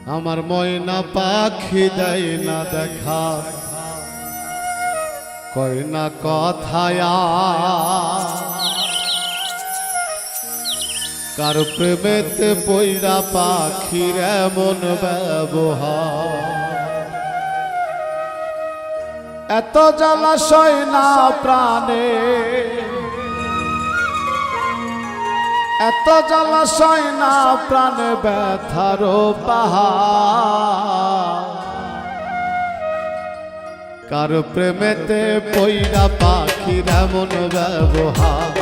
আমার ময়না পাখি দেয় না দেখা, কয় না কথায়া, কার প্রেমেতে পইড়া পাখির এমন ব্যবহার। এত জলাশয় না প্রাণে, এত জলাশয় না প্রাণে ব্যথার পাহাড়। কার প্রেমেতে পইড়া পাখির এমন ব্যবহার,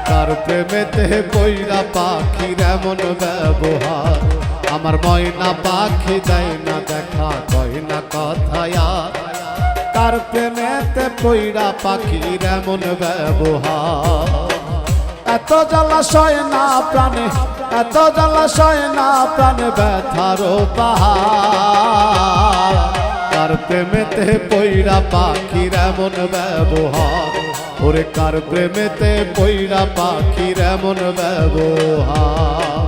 কার প্রেমেতে পইড়া পাখির এমন ব্যবহার। আমার ময়না পাখি দেয় না দেখা, কয় না কথায়া, কার প্রেমেতে পইড়া পাখির এমন ব্যবহার। এত জলাশয় না প্রাণে, এত জলাশয় না প্রাণে ব্যথার পাহাড়। কার প্রেমেতে পইড়া পাখির এমন ব্যবহার, ওরে কার প্রেমেতে পইড়া পাখির এমন ব্যবহার।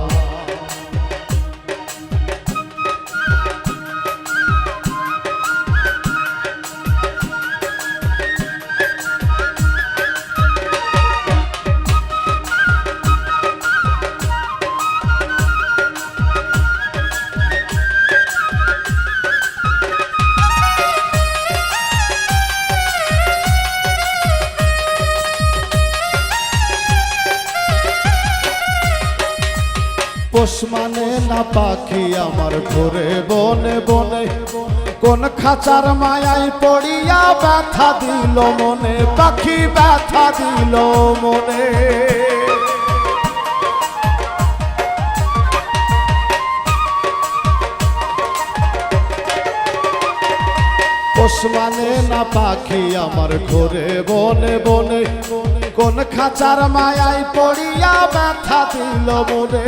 পোষ মানে না পাখি আমার ঘুরে বনে বনে, কোন খাঁচার মায়ায় পড়িয়া ব্যথা দিল মনে, পাখি ব্যথা দিল মনে। পোষ মানে না পাখি আমার ঘুরে বনে বনে, কোন খাঁচার মায়ায় পড়িয়া ব্যথা দিল মনে।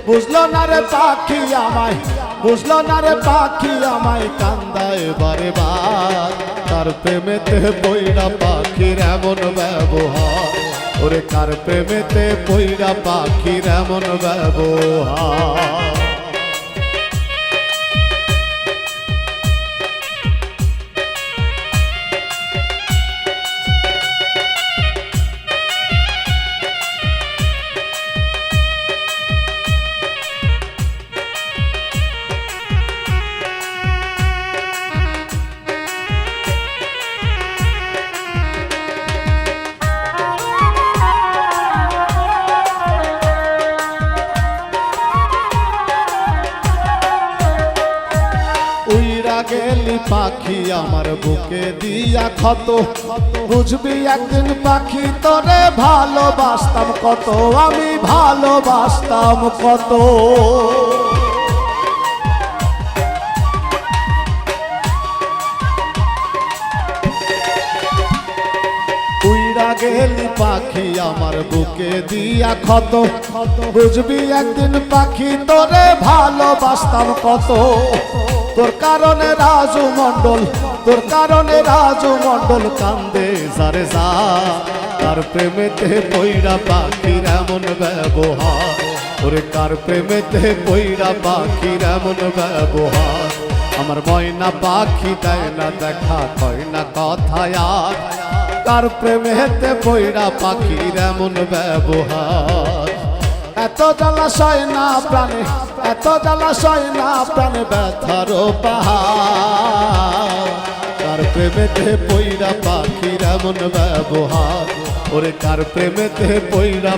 বুঝলো না রে পাখি আমায়, বুঝলো না রে পাখি আমায়, কান্দায় বারে বার। কার প্রেমেতে পইড়া পাখির এমন ব্যবহার, ওরে কার প্রেমেতে পইড়া পাখির এমন ব্যবহার। উইরা গেলি পাখি আমার বুকে দিয়া ক্ষত, বুঝবি একদিন পাখি তোরে ভালোবাসতাম কত, আমি ভালোবাসতাম কত। উইরা গেলি পাখি আমার বুকে দিয়া ক্ষত, বুঝবি একদিন পাখি তোরে ভালোবাসতাম কত। তোর কারণে রাজু মণ্ডল, তোর কারণে রাজু মণ্ডল কান্দে যারে যা। কার প্রেমেতে পইড়া পাখির এমন ব্যবহার, ওরে কার প্রেমেতে পইড়া পাখির এমন ব্যবহার। আমার ময়না পাখি দেয় না দেখা, কয় না কথায়া, কার প্রেমেতে পইড়া পাখির এমন ব্যবহার। এত জলাশয় না প্রাণে, এত জলাশয় না প্রাণে ব্যথার পাহাড়। কার প্রেমেতে পইড়া পাখির এমন ব্যবহার, ওরে কার প্রেমেতে পইড়া